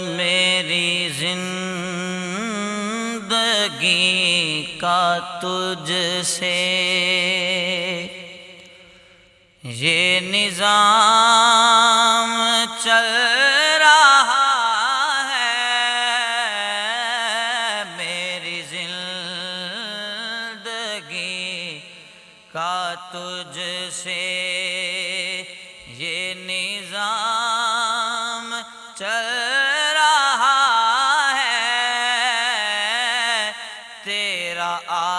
میری زندگی کا تجھ سے یہ نظام چل رہا ہے، میری زندگی کا تجھ سے یہ نظام چل رہا ہے، تیرا آستاں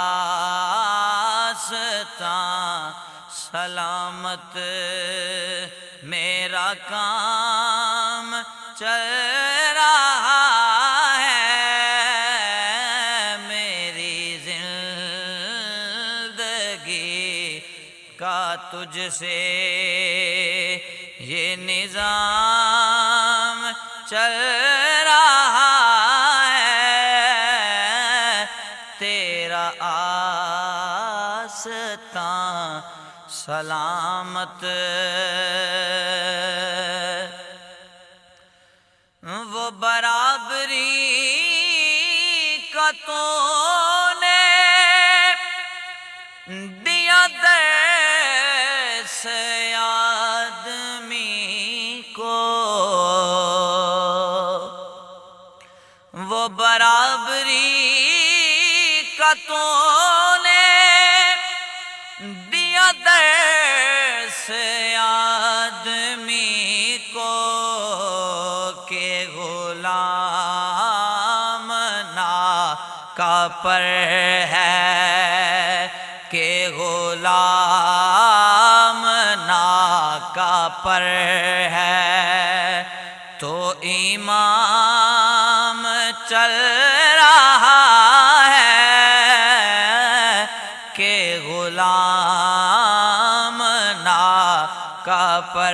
سلامت میرا کام چل رہا ہے، میری زندگی کا تجھ سے یہ نظام چل رہا ہے، تیرا آستاں سلامت۔ وہ برابری کا تو نے دیا درس آدمی کو، وہ برابری کا تو نے دیا درس آدمی کو کہ غلام نا کا پر ہے، کہ غلام نا کا پر ہے، تو امام چل رہا ہے، کہ غلام نا کا پر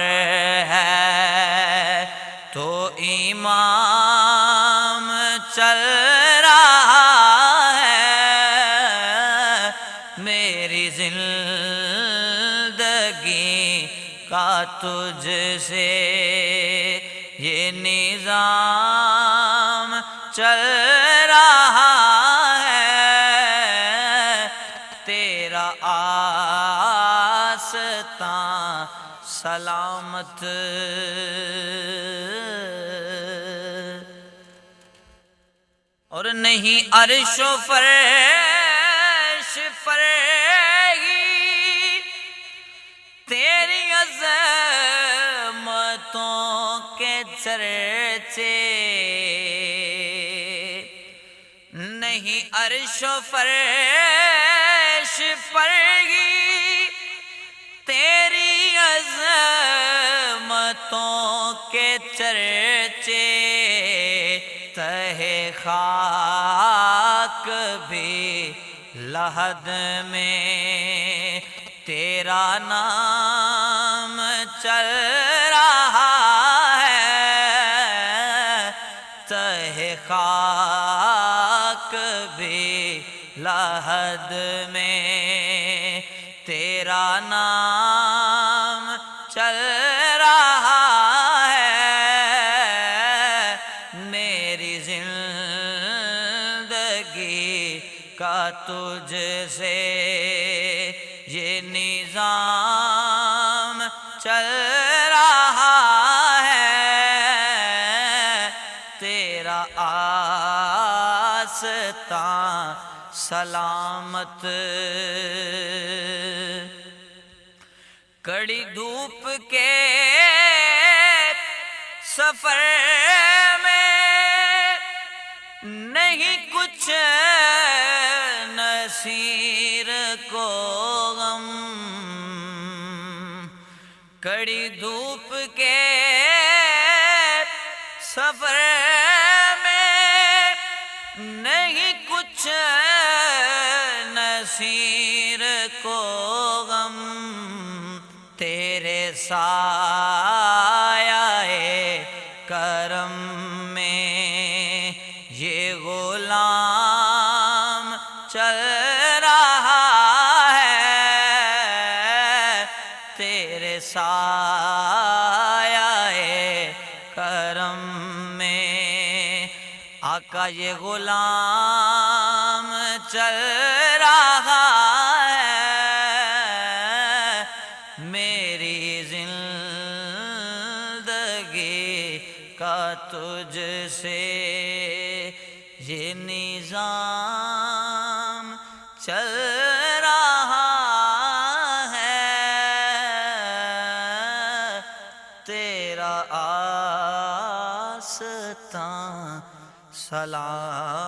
ہے، تو امام چل رہا ہے، میری زندگی کا تجھ سے یہ نظام چل رہا ہے، تیرا آستاں سلامت۔ اور نہیں عرش و فرش پر ہی تیری عظمتوں کے چرچے، نہیں عرش و فرش پر ہی تیری عظمتوں کے چرچے، تہ خاک بھی لحد میں تیرا نام چل رہا ہے، تہ خاک بھی لحد میں تیرا نام چل رہا ہے، میری زندگی کا تجھ سے یہ نظام چل رہا ہے، تیرا آستاں سلامت۔ کڑی دھوپ کے سفر میں نہیں کچھ نصیر کو غم، کڑی دھوپ کے سفر میں نہیں کچھ نصیر کو غم، تیرے سایہ کرم میں یہ غلام چل رہا ہے، تیرے سایہ کرم میں آقا یہ غلام چل رہا ہے، میری زندگی کا تجھ سے یہ نظام چل رہا ہے، تیرا آستاں سلامت